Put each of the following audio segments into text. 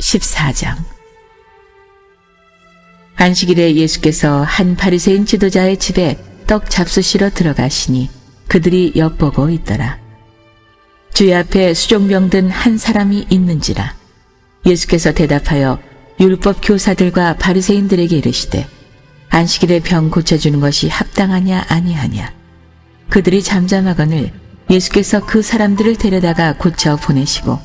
14장. 안식일에 예수께서 한 바리새인 지도자의 집에 떡 잡수시러 들어가시니 그들이 엿보고 있더라. 주의 앞에 수종병 든 한 사람이 있는지라. 예수께서 대답하여 율법 교사들과 바리새인들에게 이르시되 안식일에 병 고쳐주는 것이 합당하냐 아니하냐. 그들이 잠잠하거늘 예수께서 그 사람들을 데려다가 고쳐 보내시고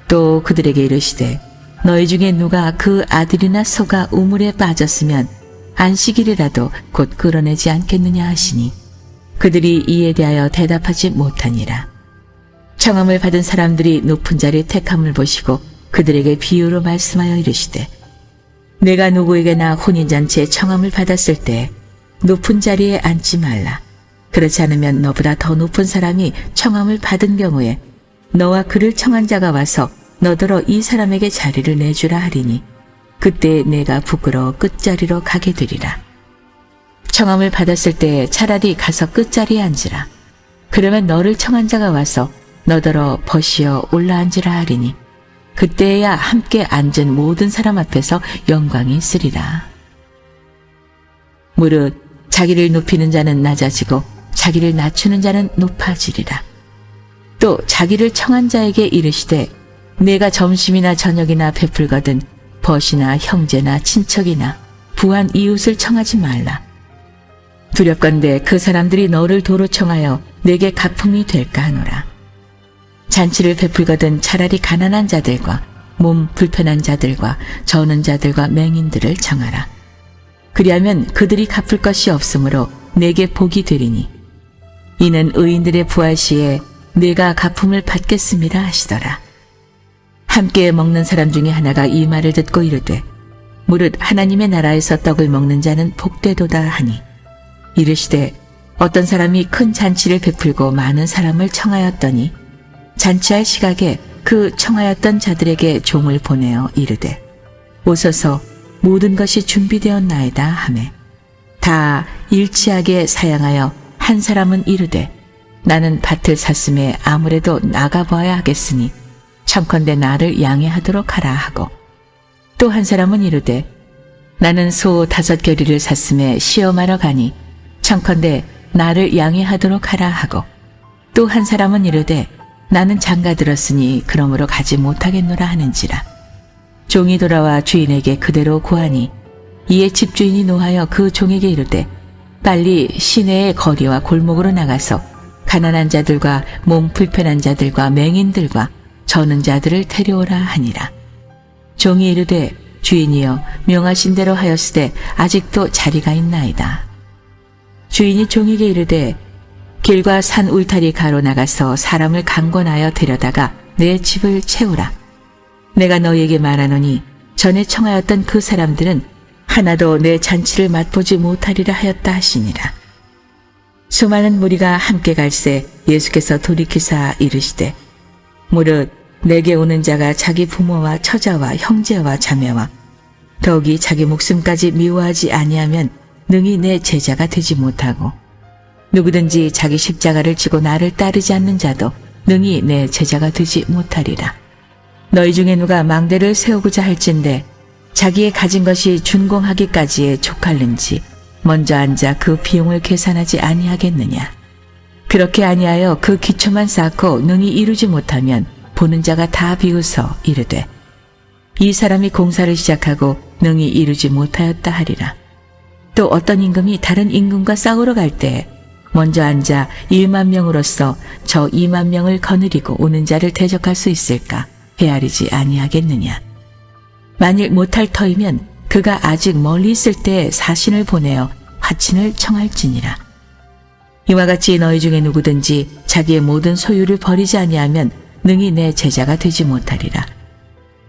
또 그들에게 이르시되 너희 중에 누가 그 아들이나 소가 우물에 빠졌으면 안식일이라도 곧 끌어내지 않겠느냐 하시니 그들이 이에 대하여 대답하지 못하니라. 청함을 받은 사람들이 높은 자리 택함을 보시고 그들에게 비유로 말씀하여 이르시되 내가 누구에게나 혼인잔치에 청함을 받았을 때 높은 자리에 앉지 말라. 그렇지 않으면 너보다 더 높은 사람이 청함을 받은 경우에 너와 그를 청한 자가 와서 너더러 이 사람에게 자리를 내주라 하리니 그때 내가 부끄러워 끝자리로 가게 되리라. 청함을 받았을 때 차라리 가서 끝자리에 앉으라. 그러면 너를 청한 자가 와서 너더러 벗이어 올라앉으라 하리니 그때야 함께 앉은 모든 사람 앞에서 영광이 있으리라. 무릇 자기를 높이는 자는 낮아지고 자기를 낮추는 자는 높아지리라. 또 자기를 청한 자에게 이르시되 내가 점심이나 저녁이나 베풀거든 벗이나 형제나 친척이나 부한 이웃을 청하지 말라. 두렵건대 그 사람들이 너를 도로 청하여 내게 가품이 될까 하노라. 잔치를 베풀거든 차라리 가난한 자들과 몸 불편한 자들과 저는 자들과 맹인들을 청하라. 그리하면 그들이 갚을 것이 없으므로 내게 복이 되리니 이는 의인들의 부활 시에 내가 가품을 받겠음이라 하시더라. 함께 먹는 사람 중에 하나가 이 말을 듣고 이르되 무릇 하나님의 나라에서 떡을 먹는 자는 복되도다 하니 이르시되 어떤 사람이 큰 잔치를 베풀고 많은 사람을 청하였더니 잔치할 시각에 그 청하였던 자들에게 종을 보내어 이르되 오소서 모든 것이 준비되었나이다 하매 다 일치하게 사양하여 한 사람은 이르되 나는 밭을 샀음에 아무래도 나가보아야 하겠으니 청컨대 나를 양해하도록 하라 하고 또 한 사람은 이르되 나는 소 5겨리를 샀음에 시험하러 가니 청컨대 나를 양해하도록 하라 하고 또 한 사람은 이르되 나는 장가 들었으니 그러므로 가지 못하겠노라 하는지라. 종이 돌아와 주인에게 그대로 고하니 이에 집주인이 노하여 그 종에게 이르되 빨리 시내의 거리와 골목으로 나가서 가난한 자들과 몸 불편한 자들과 맹인들과 저는 자들을 데려오라 하니라. 종이 이르되 주인이여 명하신 대로 하였으되 아직도 자리가 있나이다. 주인이 종에게 이르되 길과 산 울타리 가로 나가서 사람을 강권하여 데려다가 내 집을 채우라. 내가 너희에게 말하노니 전에 청하였던 그 사람들은 하나도 내 잔치를 맛보지 못하리라 하였다 하시니라. 수많은 무리가 함께 갈새 예수께서 돌이키사 이르시되 무릇 내게 오는 자가 자기 부모와 처자와 형제와 자매와 더욱이 자기 목숨까지 미워하지 아니하면 능히 내 제자가 되지 못하고 누구든지 자기 십자가를 지고 나를 따르지 않는 자도 능히 내 제자가 되지 못하리라. 너희 중에 누가 망대를 세우고자 할진대 자기의 가진 것이 준공하기까지에 족할는지 먼저 앉아 그 비용을 계산하지 아니하겠느냐. 그렇게 아니하여 그 기초만 쌓고 능히 이루지 못하면 보는 자가 다 비웃어 이르되 이 사람이 공사를 시작하고 능히 이루지 못하였다 하리라. 또 어떤 임금이 다른 임금과 싸우러 갈 때 먼저 앉아 1만 명으로서 저 2만 명을 거느리고 오는 자를 대적할 수 있을까 헤아리지 아니하겠느냐. 만일 못할 터이면 그가 아직 멀리 있을 때 사신을 보내어 화친을 청할지니라. 이와 같이 너희 중에 누구든지 자기의 모든 소유를 버리지 아니하면 능히 내 제자가 되지 못하리라.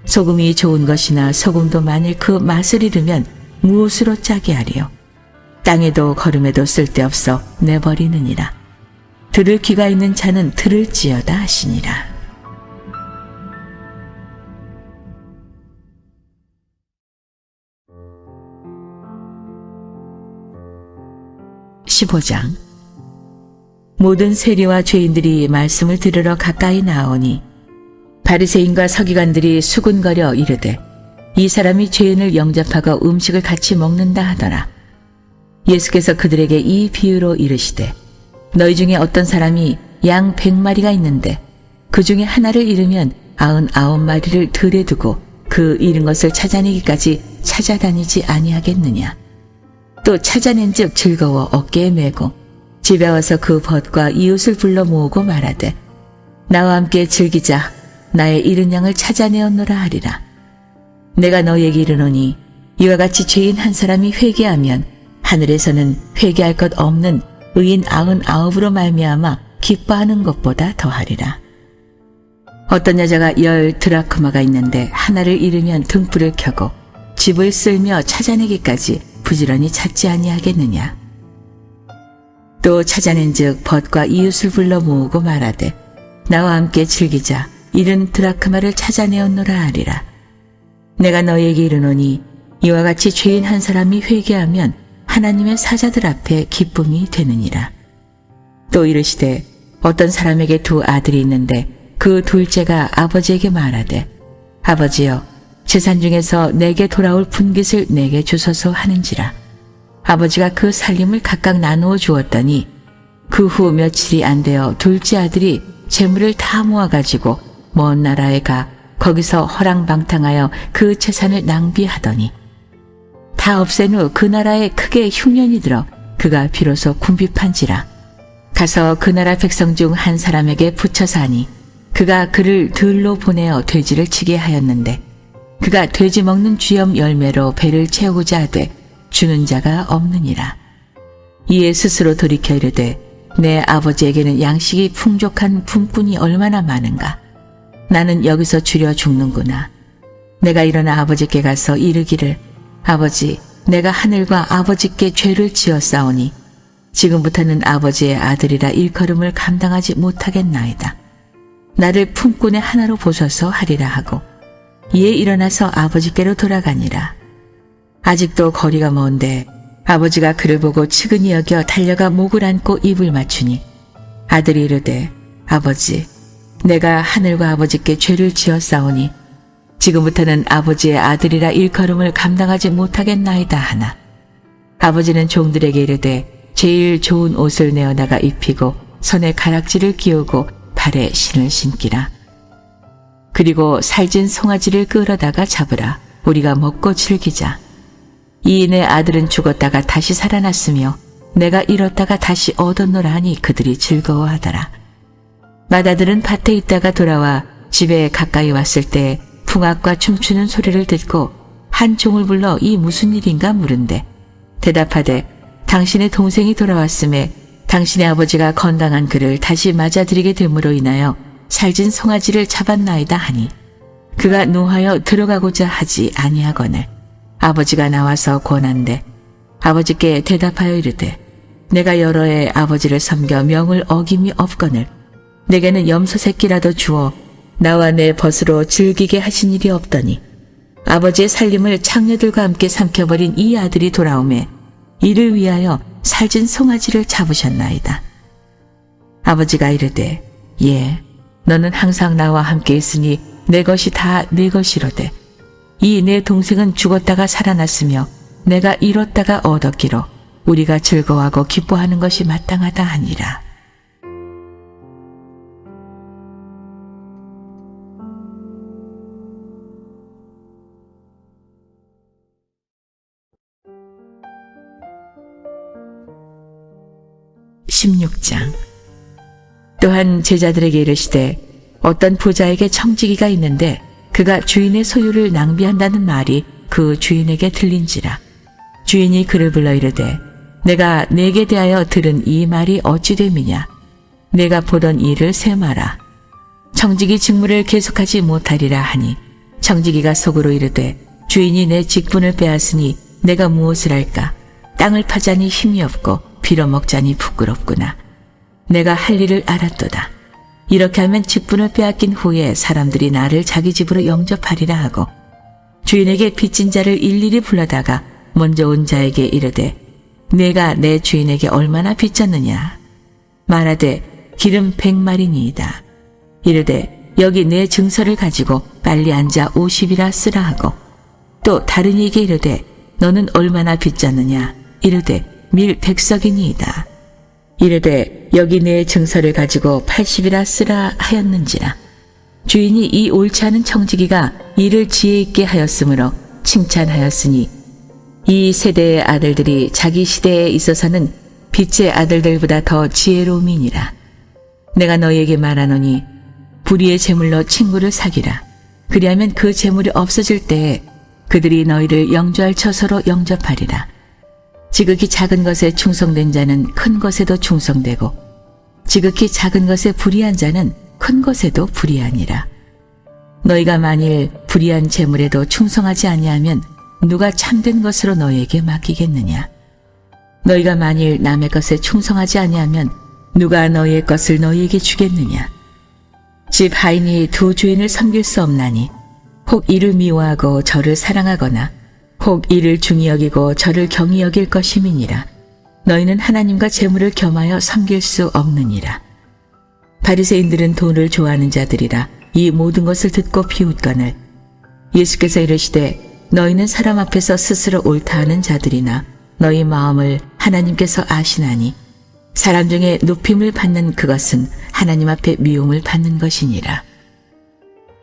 소금이 좋은 것이나 소금도 만일 그 맛을 잃으면 무엇으로 짜게 하리요. 땅에도 거름에도 쓸데없어 내버리느니라. 들을 귀가 있는 자는 들을지어다 하시니라. (15장) 모든 세리와 죄인들이 말씀을 들으러 가까이 나오니 바리새인과 서기관들이 수군거려 이르되 이 사람이 죄인을 영접하고 음식을 같이 먹는다 하더라. 예수께서 그들에게 이 비유로 이르시되 너희 중에 어떤 사람이 양 100마리가 있는데 그 중에 하나를 잃으면 99마리를 들에 두고 그 잃은 것을 찾아내기까지 찾아다니지 아니하겠느냐. 또 찾아낸즉 즐거워 어깨에 메고 집에 와서 그 벗과 이웃을 불러 모으고 말하되 나와 함께 즐기자. 나의 잃은 양을 찾아내었노라 하리라. 내가 너희에게 이르노니 이와 같이 죄인 한 사람이 회개하면 하늘에서는 회개할 것 없는 의인 99으로 말미암아 기뻐하는 것보다 더하리라. 어떤 여자가 10 드라크마가 있는데 하나를 잃으면 등불을 켜고 집을 쓸며 찾아내기까지 부지런히 찾지 아니하겠느냐. 또 찾아낸즉 벗과 이웃을 불러 모으고 말하되 나와 함께 즐기자. 잃은 드라크마를 찾아내었노라 하리라. 내가 너희에게 이르노니 이와 같이 죄인 한 사람이 회개하면 하나님의 사자들 앞에 기쁨이 되느니라. 또 이르시되 어떤 사람에게 2 아들이 있는데 그 둘째가 아버지에게 말하되 아버지여 재산 중에서 내게 돌아올 분깃을 내게 주소서 하는지라. 아버지가 그 살림을 각각 나누어 주었더니 그 후 며칠이 안 되어 둘째 아들이 재물을 다 모아가지고 먼 나라에 가 거기서 허랑방탕하여 그 재산을 낭비하더니 다 없앤 후 그 나라에 크게 흉년이 들어 그가 비로소 궁핍한지라. 가서 그 나라 백성 중 한 사람에게 붙여 사니 그가 그를 들로 보내어 돼지를 치게 하였는데 그가 돼지 먹는 쥐염 열매로 배를 채우고자 하되 주는 자가 없느니라. 이에 스스로 돌이켜 이르되 내 아버지에게는 양식이 풍족한 품꾼이 얼마나 많은가. 나는 여기서 줄여 죽는구나. 내가 일어나 아버지께 가서 이르기를 아버지 내가 하늘과 아버지께 죄를 지었사오니 지금부터는 아버지의 아들이라 일컬음을 감당하지 못하겠나이다. 나를 품꾼의 하나로 보소서 하리라 하고 이에 일어나서 아버지께로 돌아가니라. 아직도 거리가 먼데 아버지가 그를 보고 측은히 여겨 달려가 목을 안고 입을 맞추니 아들이 이르되 아버지 내가 하늘과 아버지께 죄를 지었사오니 지금부터는 아버지의 아들이라 일컬음을 감당하지 못하겠나이다 하나. 아버지는 종들에게 이르되 제일 좋은 옷을 내어다가 입히고 손에 가락지를 끼우고 발에 신을 신기라. 그리고 살진 송아지를 끌어다가 잡으라. 우리가 먹고 즐기자. 이 내 아들은 죽었다가 다시 살아났으며 내가 잃었다가 다시 얻었노라 하니 그들이 즐거워하더라. 맏아들은 밭에 있다가 돌아와 집에 가까이 왔을 때 풍악과 춤추는 소리를 듣고 한 종을 불러 이 무슨 일인가 물은데 대답하되 당신의 동생이 돌아왔음에 당신의 아버지가 건강한 그를 다시 맞아들이게 됨으로 인하여 살진 송아지를 잡았나이다 하니 그가 노하여 들어가고자 하지 아니하거늘 아버지가 나와서 권한대 아버지께 대답하여 이르되 내가 여러 해 아버지를 섬겨 명을 어김이 없거늘 내게는 염소 새끼라도 주어 나와 내 벗으로 즐기게 하신 일이 없더니 아버지의 살림을 창녀들과 함께 삼켜버린 이 아들이 돌아오매 이를 위하여 살진 송아지를 잡으셨나이다. 아버지가 이르되 예 너는 항상 나와 함께 있으니 내 것이 다 내 것이로되 이 내 동생은 죽었다가 살아났으며 내가 잃었다가 얻었기로 우리가 즐거워하고 기뻐하는 것이 마땅하다 하니라. (16장) 또한 제자들에게 이르시되 어떤 부자에게 청지기가 있는데 그가 주인의 소유를 낭비한다는 말이 그 주인에게 들린지라. 주인이 그를 불러 이르되 내가 내게 대하여 들은 이 말이 어찌 됨이냐. 내가 보던 일을 세마라. 청지기 직무를 계속하지 못하리라 하니 청지기가 속으로 이르되 주인이 내 직분을 빼앗으니 내가 무엇을 할까. 땅을 파자니 힘이 없고 빌어먹자니 부끄럽구나. 내가 할 일을 알았도다. 이렇게 하면 직분을 빼앗긴 후에 사람들이 나를 자기 집으로 영접하리라 하고 주인에게 빚진 자를 일일이 불러다가 먼저 온 자에게 이르되 내가 내 주인에게 얼마나 빚졌느냐. 말하되 기름 100마리니이다. 이르되 여기 내 증서를 가지고 빨리 앉아 50이라 쓰라 하고 또 다른 이에게 이르되 너는 얼마나 빚졌느냐 이르되 밀 100석이니이다. 이르되 여기 내 증서를 가지고 80이라 쓰라 하였는지라. 주인이 이 옳지 않은 청지기가 이를 지혜 있게 하였으므로 칭찬하였으니 이 세대의 아들들이 자기 시대에 있어서는 빛의 아들들보다 더 지혜로움이니라. 내가 너희에게 말하노니 불의의 재물로 친구를 사귀라. 그리하면 그 재물이 없어질 때에 그들이 너희를 영주할 처소로 영접하리라. 지극히 작은 것에 충성된 자는 큰 것에도 충성되고 지극히 작은 것에 불의한 자는 큰 것에도 불의하니라. 너희가 만일 불의한 재물에도 충성하지 아니하면 누가 참된 것으로 너희에게 맡기겠느냐. 너희가 만일 남의 것에 충성하지 아니하면 누가 너희의 것을 너희에게 주겠느냐. 집 하인이 두 주인을 섬길 수 없나니 혹 이를 미워하고 저를 사랑하거나 혹 이를 중히 여기고 저를 경히 여길 것임이니라. 너희는 하나님과 재물을 겸하여 섬길 수 없느니라. 바리새인들은 돈을 좋아하는 자들이라 이 모든 것을 듣고 비웃거늘 예수께서 이르시되 너희는 사람 앞에서 스스로 옳다 하는 자들이나 너희 마음을 하나님께서 아시나니 사람 중에 높임을 받는 그것은 하나님 앞에 미움을 받는 것이니라.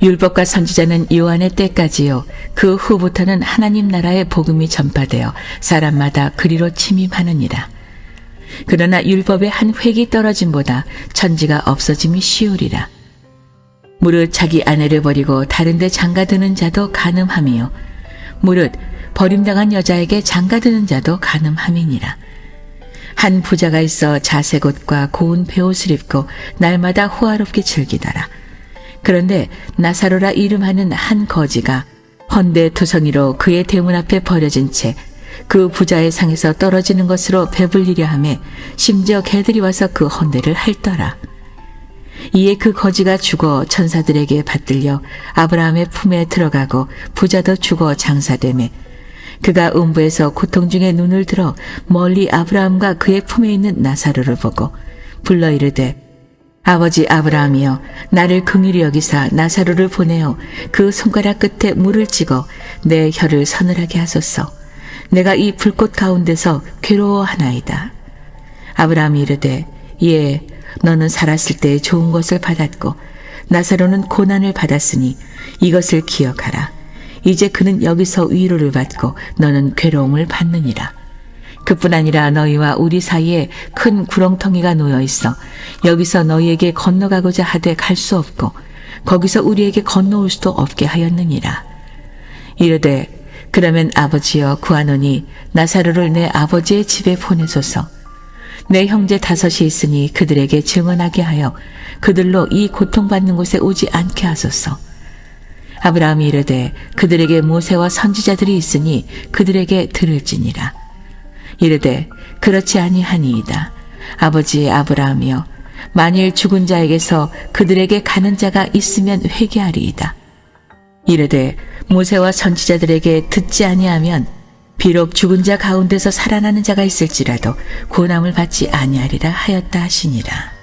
율법과 선지자는 요한의 때까지요 그 후부터는 하나님 나라의 복음이 전파되어 사람마다 그리로 침입하느니라. 그러나 율법의 한 획이 떨어짐보다 천지가 없어짐이 쉬우리라. 무릇 자기 아내를 버리고 다른 데 장가드는 자도 간음함이요 무릇 버림당한 여자에게 장가드는 자도 간음함이니라. 한 부자가 있어 자색 옷과 고운 베옷을 입고 날마다 호화롭게 즐기더라. 그런데 나사로라 이름하는 한 거지가 헌데 투성이로 그의 대문 앞에 버려진 채 그 부자의 상에서 떨어지는 것으로 배불리려 하며 심지어 개들이 와서 그 헌데를 핥더라. 이에 그 거지가 죽어 천사들에게 받들려 아브라함의 품에 들어가고 부자도 죽어 장사되매 그가 음부에서 고통 중에 눈을 들어 멀리 아브라함과 그의 품에 있는 나사로를 보고 불러 이르되 아버지 아브라함이여 나를 긍휼히 여기사 나사로를 보내어 그 손가락 끝에 물을 찍어 내 혀를 서늘하게 하소서. 내가 이 불꽃 가운데서 괴로워하나이다. 아브라함이 이르되 예 너는 살았을 때 좋은 것을 받았고 나사로는 고난을 받았으니 이것을 기억하라. 이제 그는 여기서 위로를 받고 너는 괴로움을 받느니라. 그뿐 아니라 너희와 우리 사이에 큰 구렁텅이가 놓여 있어 여기서 너희에게 건너가고자 하되 갈 수 없고 거기서 우리에게 건너올 수도 없게 하였느니라. 이르되 그러면 아버지여 구하노니 나사로를 내 아버지의 집에 보내소서. 내 형제 5이 있으니 그들에게 증언하게 하여 그들로 이 고통받는 곳에 오지 않게 하소서. 아브라함이 이르되 그들에게 모세와 선지자들이 있으니 그들에게 들을지니라. 이르되 그렇지 아니하니이다. 아버지 아브라함이여 만일 죽은 자에게서 그들에게 가는 자가 있으면 회개하리이다. 이르되 모세와 선지자들에게 듣지 아니하면 비록 죽은 자 가운데서 살아나는 자가 있을지라도 고난을 받지 아니하리라 하였다 하시니라.